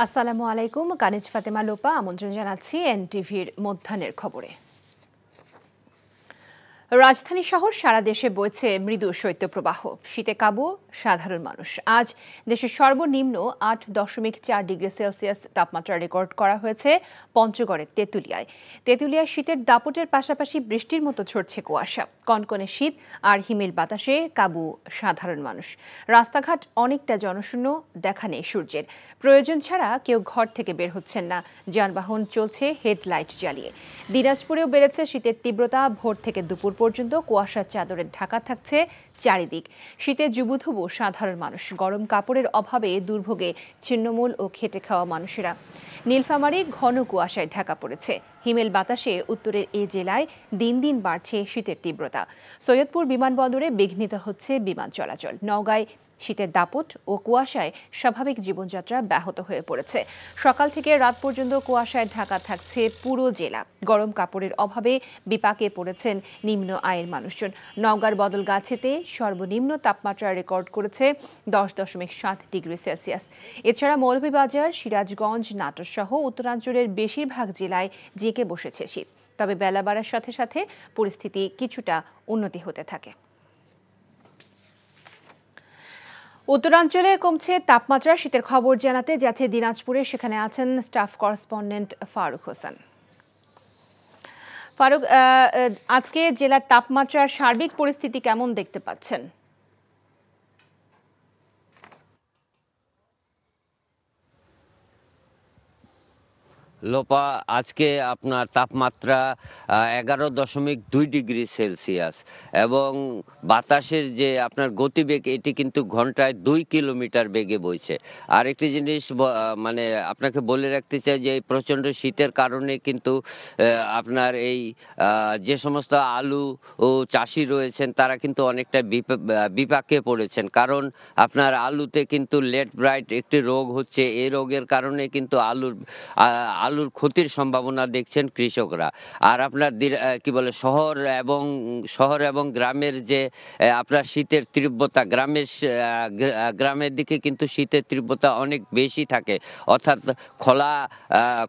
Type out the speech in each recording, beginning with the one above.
আসসালামু আলাইকুম। কানিজ ফাতেমা লোপা আমন্ত্রণ জানাচ্ছি এনটিভির মধ্যাহ্নের খবরে। রাজধানী শহর সারা দেশে বইছে মৃদু শৈত্যপ্রবাহ, শীতে কাবু সাধারণ মানুষ। আজ দেশের সর্বনিম্ন 8.4 ডিগ্রি সেলসিয়াস তাপমাত্রা রেকর্ড করা হয়েছে পঞ্চগড়ের তেঁতুলিয়ায়। তেঁতুলিয়ায় শীতের দাপটের পাশাপাশি বৃষ্টির মতো ঝরছে কুয়াশা, কনকনে শীত আর হিমেল বাতাসে কাবু সাধারণ মানুষ। রাস্তাঘাট অনেকটা জনশূন্য, দেখা নেই সূর্যের। প্রয়োজন ছাড়া কেউ ঘর থেকে বের হচ্ছেন না, যানবাহন চলছে হেডলাইট জ্বালিয়ে। দিনাজপুরেও বেড়েছে শীতের তীব্রতা, ভোর থেকে দুপুর পর্যন্ত কুয়াশার চাদরে ঢাকা থাকছে চারিদিক। শীতে জুবুথুবু সাধারণ মানুষ, গরম কাপড়ের অভাবে দুর্ভোগে ছিন্নমূল ও খেটে খাওয়া মানুষেরা। নীলফামারী ঘন কুয়াশায় ঢাকা পড়েছে। হিমেল বাতাসে উত্তরের এ জেলায় দিন দিন বাড়ছে শীতের তীব্রতা। সৈয়দপুর বিমানবন্দরে বিঘ্নিত হচ্ছে বিমান চলাচল। নওগাঁয় শীতের দাপট ও কুয়াশায় স্বাভাবিক জীবনযাত্রা ব্যাহত হয়ে পড়েছে। সকাল থেকে রাত পর্যন্ত কুয়াশায় ঢাকা থাকছে পুরো জেলা। গরম কাপড়ের অভাবে বিপাকে পড়েছেন নিম্ন আয়ের মানুষজন। নওগাঁর বদলগাছিতে সর্বনিম্ন তাপমাত্রা রেকর্ড করেছে 10.7 ডিগ্রি সেলসিয়াস। এছাড়া মৌলভীবাজার, সিরাজগঞ্জ, নাটোর সহ উত্তরাঞ্চলের বেশিরভাগ জেলায় জেঁকে বসেছে শীত। তবে বেলা বাড়ার সাথে সাথে পরিস্থিতি কিছুটা উন্নতি হতে থাকে। উত্তরাঞ্চলে কমছে তাপমাত্রা। শীতের খবর জানাতে যাচ্ছে দিনাজপুরে, সেখানে আছেন স্টাফ করেসপন্ডেন্ট ফারুক হোসেন। ফারুক, আজকে জেলার তাপমাত্রার সার্বিক পরিস্থিতি কেমন দেখতে পাচ্ছেন? লোপা, আজকে আপনার তাপমাত্রা 11.2 ডিগ্রি সেলসিয়াস এবং বাতাসের যে আপনার গতিবেগ এটি কিন্তু ঘন্টায় 2 কিলোমিটার বেগে বইছে। আরেকটি জিনিস মানে আপনাকে বলে রাখতে চাই যে এই প্রচণ্ড শীতের কারণে কিন্তু আপনার এই যে সমস্ত আলু ও চাষি রয়েছেন তারা কিন্তু অনেকটা বিপাকে পড়েছেন, কারণ আপনার আলুতে কিন্তু লেট ব্রাইট একটি রোগ হচ্ছে। এই রোগের কারণে কিন্তু আলুর ক্ষতির সম্ভাবনা দেখছেন কৃষকরা। আর আপনার কি বলে শহর এবং গ্রামের যে আপনার শীতের তীব্রতা, গ্রামের দিকে কিন্তু শীতের তীব্রতা অনেক বেশি থাকে, অর্থাৎ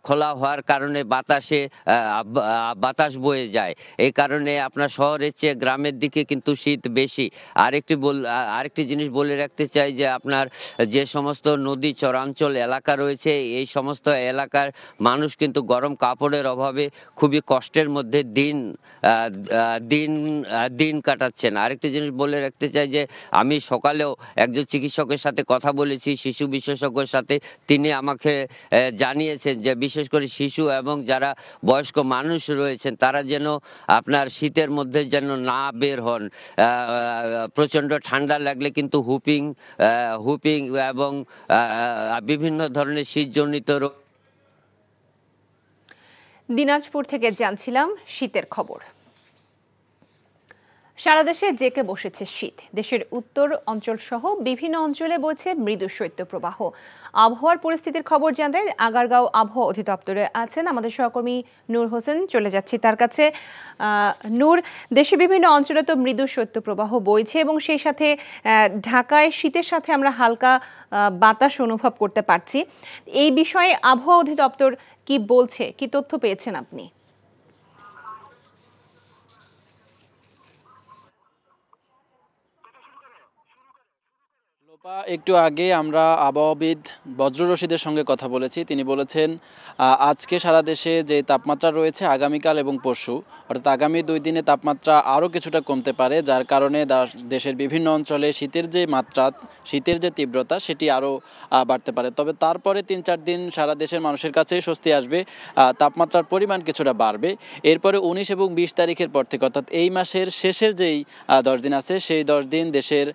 খোলা হওয়ার কারণে বাতাস বয়ে যায়। এই কারণে আপনার শহরের চেয়ে গ্রামের দিকে কিন্তু শীত বেশি। আরেকটি জিনিস বলে রাখতে চাই যে আপনার যে সমস্ত নদী চরাঞ্চল এলাকা রয়েছে এই সমস্ত এলাকার মানুষ কিন্তু গরম কাপড়ের অভাবে খুবই কষ্টের মধ্যে দিন কাটাচ্ছেন। আরেকটি জিনিস বলে রাখতে চাই যে আমি সকালেও একজন চিকিৎসকের সাথে কথা বলেছি, শিশু বিশেষজ্ঞের সাথে। তিনি আমাকে জানিয়েছেন যে বিশেষ করে শিশু এবং যারা বয়স্ক মানুষ রয়েছেন তারা যেন আপনার শীতের মধ্যে যেন না বের হন। প্রচণ্ড ঠান্ডা লাগলে কিন্তু হুপিং এবং বিভিন্ন ধরনের শীতজনিত রোগ। দিনাজপুর থেকে জানছিলাম শীতের খবর। সারা দেশে জেঁকে বসেছে শীত। দেশের উত্তর অঞ্চল সহ বিভিন্ন অঞ্চলে বইছে মৃদু শৈত্যপ্রবাহ। আবহাওয়ার পরিস্থিতির খবর জানতে আগারগাঁও আবহাওয়া অধিদপ্তরে আছেন আমাদের সহকর্মী নূর হোসেন। চলে যাচ্ছি তার কাছে। নূর, দেশে বিভিন্ন অঞ্চলে তো মৃদু শৈত্যপ্রবাহ বইছে এবং সেই সাথে ঢাকায় শীতের সাথে আমরা হালকা বাতাস অনুভব করতে পারছি। এই বিষয়ে আবহাওয়া অধিদপ্তর কি বলছে, কি তথ্য পেয়েছেন আপনি? একটু আগে আমরা আবহাওয়াবিদ বজ্র রশিদের সঙ্গে কথা বলেছি। তিনি বলেছেন আজকে সারা দেশে যে তাপমাত্রা রয়েছে আগামীকাল এবং পরশু, অর্থাৎ আগামী 2 দিনে তাপমাত্রা আরও কিছুটা কমতে পারে, যার কারণে দেশের বিভিন্ন অঞ্চলে শীতের যে তীব্রতা সেটি আরও বাড়তে পারে। তবে তারপরে 3-4 দিন সারা দেশের মানুষের কাছেই স্বস্তি আসবে, তাপমাত্রার পরিমাণ কিছুটা বাড়বে। এরপরে 19 এবং 20 তারিখের পর থেকে, অর্থাৎ এই মাসের শেষের যেই 10 দিন আছে সেই 10 দিন দেশের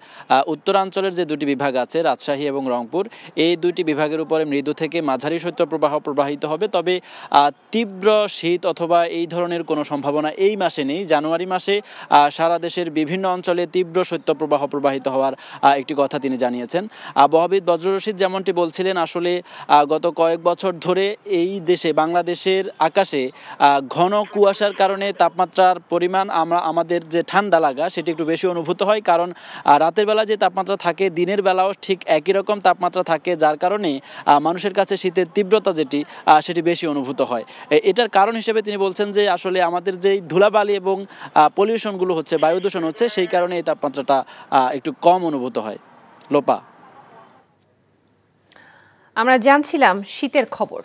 উত্তরাঞ্চলের যে 2টি বিভাগ আছে রাজশাহী এবং রংপুর, এই 2টি বিভাগের উপরে মৃদু থেকে মাঝারি শৈত্যপ্রবাহ প্রবাহিত হবে। তবে তীব্র শীত অথবা এই ধরনের কোনো সম্ভাবনা এই মাসে নেই। জানুয়ারি মাসে সারা দেশের বিভিন্ন অঞ্চলে তীব্র শৈত্যপ্রবাহ প্রবাহিত হওয়ার একটি কথা তিনি জানিয়েছেন। আবহাওয়াবিদ বজ্র রশিদ যেমনটি বলছিলেন, আসলে গত কয়েক বছর ধরে এই দেশে বাংলাদেশের আকাশে ঘন কুয়াশার কারণে তাপমাত্রার পরিমাণ আমাদের যে ঠান্ডা লাগা সেটি একটু বেশি অনুভূত হয়, কারণ রাতের বেলা যে তাপমাত্রা থাকে দিনের বেলাও ঠিক একই রকম তাপমাত্রা থাকে, যার কারণে মানুষের কাছে শীতের তীব্রতা সেটি বেশি অনুভূত হয়। এটার কারণ হিসেবে তিনি বলছেন যে আসলে আমাদের যেই ধুলাবালি এবং পলিউশনগুলো হচ্ছে, বায়ু দূষণ হচ্ছে, সেই কারণে এই তাপমাত্রাটা একটু কম অনুভূত হয়। লোপা, আমরা জানছিলাম শীতের খবর।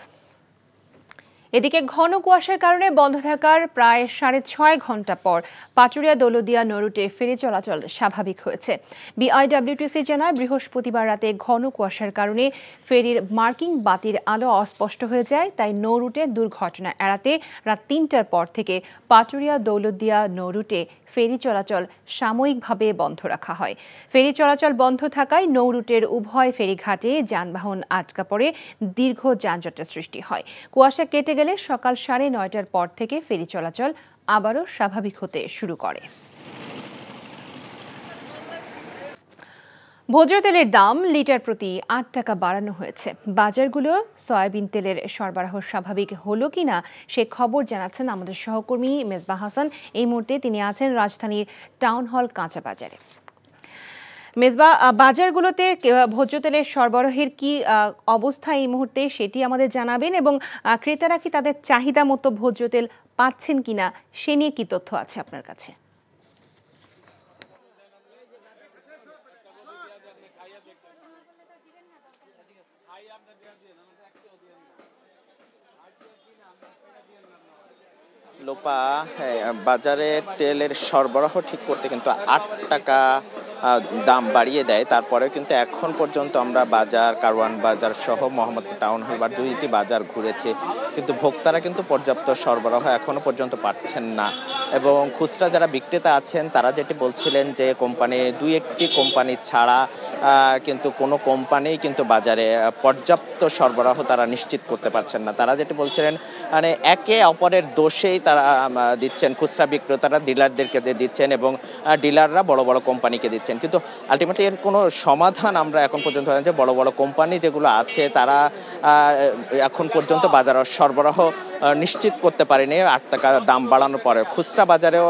এদিকে ঘন কুয়াশার কারণে বন্ধ থাকার প্রায় 6.5 ঘন্টা পর পাটুরিয়া দৌলতদিয়া নৌরুটে ফেরি চলাচল স্বাভাবিক হয়েছে। বিআইডব্লিউটিসি জানায় বৃহস্পতিবার রাতে ঘন কুয়াশার কারণে ফেরির মার্কিং বাতির আলো অস্পষ্ট হয়ে যায়, তাই নৌরুটে দুর্ঘটনা এড়াতে রাত 3টার পর থেকে পাটুরিয়া দৌলতদিয়া নৌরুটে ফেরি চলাচল সাময়িকভাবে বন্ধ রাখা হয়। ফেরি চলাচল বন্ধ থাকায় নৌরুটের উভয় ফেরিঘাটে যানবাহন আটকা পড়ে দীর্ঘ যানজটের সৃষ্টি হয়। কুয়াশা কেটে গেলে সকাল 9:30টার পর থেকে ফেরি চলাচল আবারও স্বাভাবিক হতে শুরু করে। ভোজ্য তেলের দাম লিটার প্রতি 8 টাকা বাড়ানো হয়েছে। বাজারগুলো সয়াবিন তেলের সরবরাহ স্বাভাবিক হলো কিনা সে খবর জানাচ্ছেন আমাদের সহকর্মী মেজবা হাসান। এই মুহূর্তে তিনি আছেন রাজধানীর টাউন হল কাঁচা বাজারে। মেজবা, বাজারগুলোতে ভোজ্য তেলের সরবরাহের কি অবস্থা এই মুহূর্তে সেটি আমাদের জানাবেন, এবং ক্রেতারা কি তাদের চাহিদা মতো ভোজ্য তেল পাচ্ছেন কিনা সে নিয়ে কি তথ্য আছে আপনার কাছে? লোপা, বাজারে তেলের সরবরাহ ঠিক করতে কিন্তু 8 টাকা দাম বাড়িয়ে দেয়। তারপরে কিন্তু এখন পর্যন্ত আমরা বাজার, কারওয়ান বাজার সহ মোহাম্মদপুর টাউন হল বা 2টি বাজার ঘুরেছি, কিন্তু ভোক্তারা কিন্তু পর্যাপ্ত সরবরাহ এখনো পর্যন্ত পাচ্ছেন না। এবং খুচরা যারা বিক্রেতা আছেন তারা যেটি বলছিলেন যে কোম্পানি 2-1টি কোম্পানি ছাড়া কিন্তু কোনো কোম্পানি কিন্তু বাজারে পর্যাপ্ত সরবরাহ তারা নিশ্চিত করতে পারছেন না। তারা যেটি বলছিলেন মানে একে অপরের দোষেই তারা দিচ্ছেন, খুচরা বিক্রেতারা ডিলারদেরকে দিচ্ছেন এবং ডিলাররা বড় বড় কোম্পানিকে দিচ্ছেন, কিন্তু আলটিমেটলি এর কোনো সমাধান আমরা এখন পর্যন্ত যে বড় বড় কোম্পানি যেগুলো আছে তারা এখন পর্যন্ত বাজার সরবরাহ নিশ্চিত করতে পারেনি 8 টাকা দাম বাড়ানোর পরে। খুচরা বাজারেও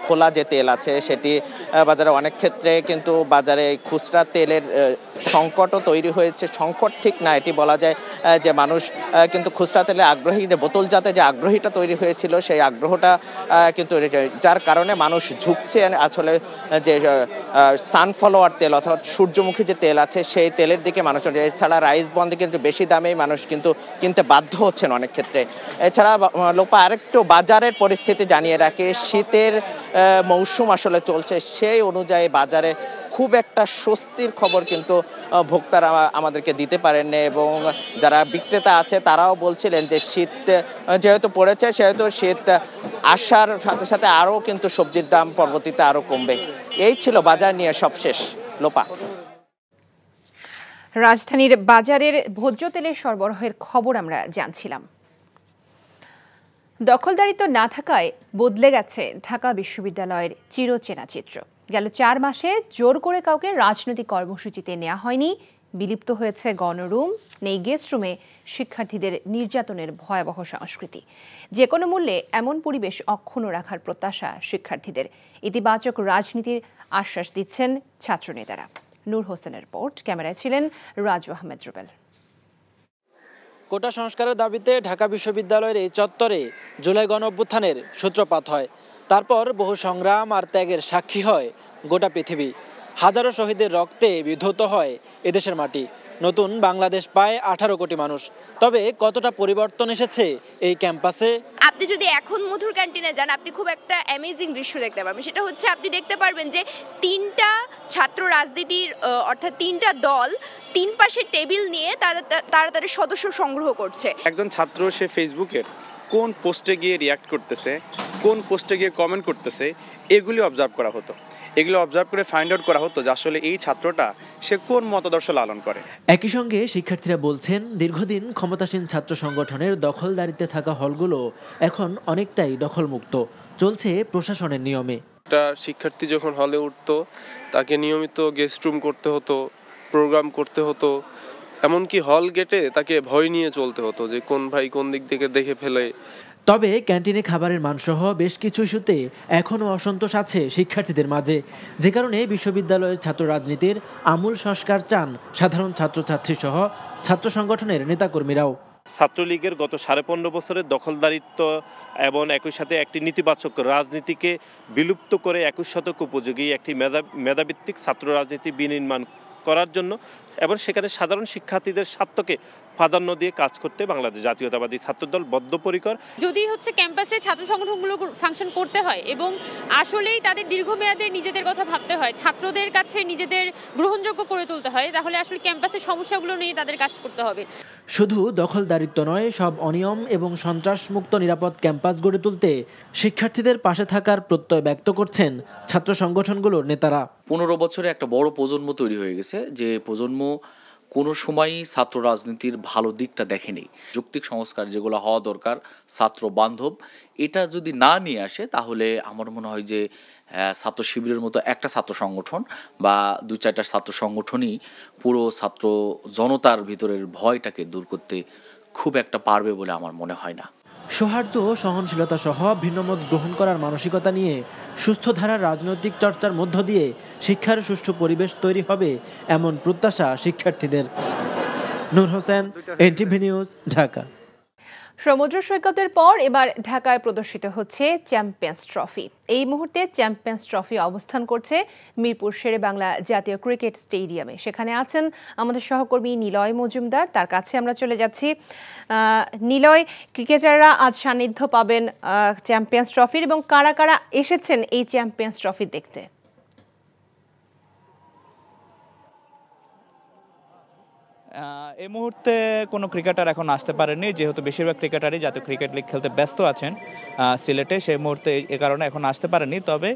খোলা যে তেল আছে সেটি বাজারে অনেক ক্ষেত্রে কিন্তু বাজারে খুচরা তেলের সংকটও তৈরি হয়েছে। সংকট ঠিক না, এটি বলা যায় যে মানুষ কিন্তু খুচরা তেলে আগ্রহী, বোতলজাতে যে আগ্রহীটা তৈরি হয়েছিল সেই আগ্রহটা কিন্তু যার কারণে মানুষ ঝুঁকছে আসলে যে সানফ্লাওয়ার তেল অর্থাৎ সূর্যমুখী যে তেল আছে সেই তেলের দিকে মানুষ। এছাড়া রাইস বন্ডে কিন্তু বেশি দামেই মানুষ কিন্তু কিনতে বাধ্য হচ্ছেন অনেক ক্ষেত্রে। এছাড়া লোপা আরেকটু বাজারের পরিস্থিতি জানিয়ে রাখে, শীতের মৌসুম আসলে চলছে, সেই অনুযায়ী বাজারে খুব একটা স্বস্তির খবর কিন্তু ভোক্তারা আমাদেরকে দিতে পারেন, এবং যারা বিক্রেতা আছে তারাও বলছিলেন যে শীত যেহেতু পড়েছে সেহেতু শীত আসার সাথে সাথে আরও কিন্তু সবজির দাম পরবর্তীতে আরও কমবে। এই ছিল বাজার নিয়ে সবশেষ। লোপা, রাজধানীর বাজারের ভোজ্য তেলের সরবরাহের খবর আমরা জানছিলাম। দখলদারিত্ব না থাকায় বদলে গেছে ঢাকা বিশ্ববিদ্যালয়ের চিরচেনা চিত্র। গেল 4 মাসে জোর করে কাউকে রাজনৈতিক কর্মসূচিতে নেওয়া হয়নি, বিলুপ্ত হয়েছে গণরুম, নেই গেস্ট রুমে শিক্ষার্থীদের নির্যাতনের ভয়াবহ সংস্কৃতি। যে কোনো মূল্যে এমন পরিবেশ অক্ষুণ্ণ রাখার প্রত্যাশা শিক্ষার্থীদের। ইতিবাচক রাজনীতির আশ্বাস দিচ্ছেন ছাত্রনেতারা। নূর হোসেনের রিপোর্ট, ক্যামেরায় ছিলেন রাজু আহমেদ রুবেল। কোটা সংস্কারের দাবিতে ঢাকা বিশ্ববিদ্যালয়ের এই চত্বরে জুলাই গণঅভ্যুত্থানের সূত্রপাত হয়। তারপর বহু সংগ্রাম আর ত্যাগের সাক্ষী হয় গোটা পৃথিবী। হাজারো শহীদের রক্তে বিধৌত হয় এদেশের মাটি। নতুন বাংলাদেশ পায় 18 কোটি মানুষ। তবে কতটা পরিবর্তন এসেছে এই ক্যাম্পাসে? আপনি যদি এখন মধুর ক্যান্টিনে যান, আপনি খুব একটা অ্যামেজিং দৃশ্য দেখতে পারবেন। সেটা হচ্ছে আপনি দেখতে পারবেন যে 3টা ছাত্র রাজনীতির অর্থাৎ 3টা দল 3 পাশে টেবিল নিয়ে তারা তাদের সদস্য সংগ্রহ করছে। একজন ছাত্র সে ফেসবুকের কোন পোস্টে গিয়ে রিয়াক্ট করতেছে, কোন পোস্টে গিয়ে কমেন্ট করতেছে, এগুলি অবজার্ভ করা হতো। এগুলো অবজার্ভ করে ফাইন্ড আউট করা হতো যে আসলে এই ছাত্রটা সে কোন মতাদর্শ লালন করে। একই সঙ্গে শিক্ষার্থীরা বলছেন দীর্ঘদিন ক্ষমতাসীন ছাত্র সংগঠনের দখলদারিতে থাকা হলগুলো এখন অনেকটাই দখলমুক্ত, চলছে প্রশাসনের নিয়মে। একটা শিক্ষার্থী যখন হলে উঠতো তাকে নিয়মিত গেস্ট রুম করতে হতো, প্রোগ্রাম করতে হতো, এমনকি হল গেটে তাকে ভয় নিয়ে চলতে হতো যে কোন ভাই কোন দিক থেকে দেখে ফেলে। তবে ক্যান্টিনে খাবারের মানসহ বেশ কিছু ইস্যুতে এখনও অসন্তোষ আছে শিক্ষার্থীদের মাঝে, যে কারণে বিশ্ববিদ্যালয়ের ছাত্র রাজনীতির আমূল সংস্কার চান সাধারণ ছাত্রছাত্রী সহ ছাত্র সংগঠনের নেতাকর্মীরাও। ছাত্রলীগের গত 15.5 বছরের দখলদারিত্ব এবং একই সাথে একটি নেতিবাচক রাজনীতিকে বিলুপ্ত করে 21 শতক উপযোগী একটি মেধাভিত্তিক ছাত্র রাজনীতি বিনির্মাণ করার জন্য এবং সেখানে সাধারণ শিক্ষার্থীদের স্বার্থকে প্রাধান্য দিয়ে কাজ করতে বাংলাদেশ জাতীয়তাবাদী ছাত্রদল বদ্ধপরিকর। যদি ক্যাম্পাসে ছাত্র সংগঠনগুলো ফাংশন করতে হয় এবং আসলেই তাদের দীর্ঘমেয়াদে নিজেদের কথা ভাবতে হয়, ছাত্রদের কাছে নিজেদের গ্রহণযোগ্য করে তুলতে হয়, তাহলে আসলে ক্যাম্পাসের সমস্যাগুলো নিয়ে তাদের কাজ করতে হবে। শুধু দখলদারিত্ব নয়, সব অনিয়ম এবং সন্ত্রাসমুক্ত নিরাপদ ক্যাম্পাস গড়ে তুলতে শিক্ষার্থীদের পাশে থাকার প্রত্যয় ব্যক্ত করছেন ছাত্র সংগঠনগুলোর নেতারা। 15 বছরে একটা বড় প্রজন্ম তৈরি হয়ে গেছে, যে প্রজন্ম কোনো সময়ই ছাত্র রাজনীতির ভালো দিকটা দেখেনি। যৌক্তিক সংস্কার যেগুলো হওয়া দরকার, ছাত্র বান্ধব, এটা যদি না নিয়ে আসে তাহলে আমার মনে হয় যে ছাত্র শিবিরের মতো একটা ছাত্র সংগঠন বা 2-4টা ছাত্র সংগঠনই পুরো ছাত্র জনতার ভিতরের ভয়টাকে দূর করতে খুব একটা পারবে বলে আমার মনে হয় না। সৌহার্দ্য, সহনশীলতা সহ ভিন্নমত গ্রহণ করার মানসিকতা নিয়ে সুস্থ ধারার রাজনৈতিক চর্চার মধ্য দিয়ে শিক্ষার সুষ্ঠু পরিবেশ তৈরি হবে এমন প্রত্যাশা শিক্ষার্থীদের। নূর হোসেন, এনটিভি নিউজ, ঢাকা। সমুদ্র সৈকতের পর এবার ঢাকায় প্রদর্শিত হচ্ছে চ্যাম্পিয়ন্স ট্রফি। এই মুহূর্তে চ্যাম্পিয়ন্স ট্রফি অবস্থান করছে মিরপুর শেরেবাংলা জাতীয় ক্রিকেট স্টেডিয়ামে। সেখানে আছেন আমাদের সহকর্মী নিলয় মজুমদার, তার কাছে আমরা চলে যাচ্ছি। নিলয়, ক্রিকেটাররা আজ সান্নিধ্য পাবেন চ্যাম্পিয়ন্স ট্রফির, এবং কারা কারা এসেছেন এই চ্যাম্পিয়ন্স ট্রফি দেখতে? এই মুহূর্তে কোনো ক্রিকেটার এখন আসতে পারেনি, যেহেতু বেশিরভাগ ক্রিকেটারই জাতীয় ক্রিকেট লিগ খেলতে ব্যস্ত আছেন সিলেটে, সেই মুহূর্তে এ কারণে এখন আসতে পারেনি। তবে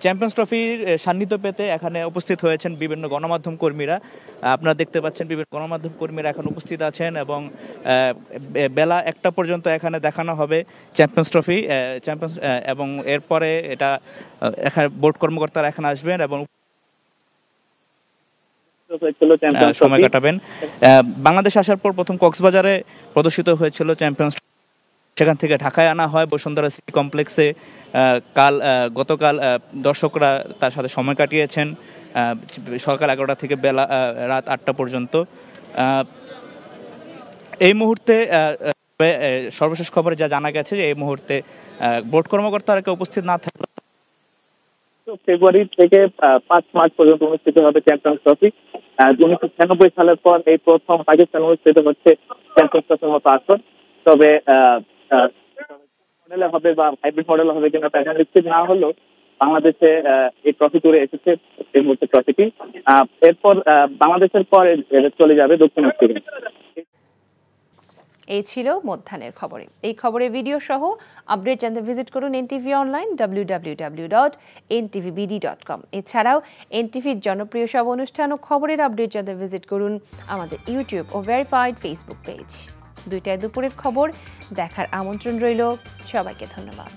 চ্যাম্পিয়ন্স ট্রফির সান্নিধ্য পেতে এখানে উপস্থিত হয়েছেন বিভিন্ন গণমাধ্যম কর্মীরা। আপনারা দেখতে পাচ্ছেন বিভিন্ন গণমাধ্যম কর্মীরা এখন উপস্থিত আছেন এবং বেলা 1টা পর্যন্ত এখানে দেখানো হবে চ্যাম্পিয়ন্স ট্রফি এবং এরপরে এটা এখানে বোর্ড কর্মকর্তারা এখানে আসবেন এবং সময় কাটাবেন। বাংলাদেশ আসার পর প্রথম কক্সবাজারে প্রদর্শিত হয়েছিল চ্যাম্পিয়ন্স, সেখান থেকে ঢাকায় আনা হয় বসুন্ধরা সিটি কমপ্লেক্সে। গতকাল দর্শকরা তার সাথে সময় কাটিয়েছেন সকাল 11টা থেকে রাত 8টা পর্যন্ত। এই মুহূর্তে সর্বশেষ খবরে যা জানা গেছে যে এই মুহূর্তে বোর্ড কর্মকর্তারা উপস্থিত না থাকলে ফেব্রুয়ারি থেকে 5 মার্চ পর্যন্ত অনুষ্ঠিত হবে চ্যাম্পিয়ন্স ট্রফি। 1996 সালের পর এই প্রথম পাকিস্তান অনুষ্ঠিত হচ্ছে চ্যাম্পিয়ন্স ট্রফির মতো আসর। তবে মডেলে হবে বা হাইব্রিড মডেল হবে কিনা তা নিশ্চিত না হলেও বাংলাদেশে এই ট্রফি ট্যুরে এসেছে এই মুহূর্তে ট্রফিটি। এরপর বাংলাদেশের পর চলে যাবে দক্ষিণ আফ্রিকা। এই ছিল মধ্যাহ্নের খবরে। এই খবরে ভিডিও সহ আপডেট জানতে ভিজিট করুন এনটিভি অনলাইন www.ntvbd.com। এছাড়াও এনটিভির জনপ্রিয় সব অনুষ্ঠান ও খবরের আপডেট জানতে ভিজিট করুন আমাদের ইউটিউব ও ভেরিফাইড ফেসবুক পেজ। 2টায় দুপুরের খবর দেখার আমন্ত্রণ রইল। সবাইকে ধন্যবাদ।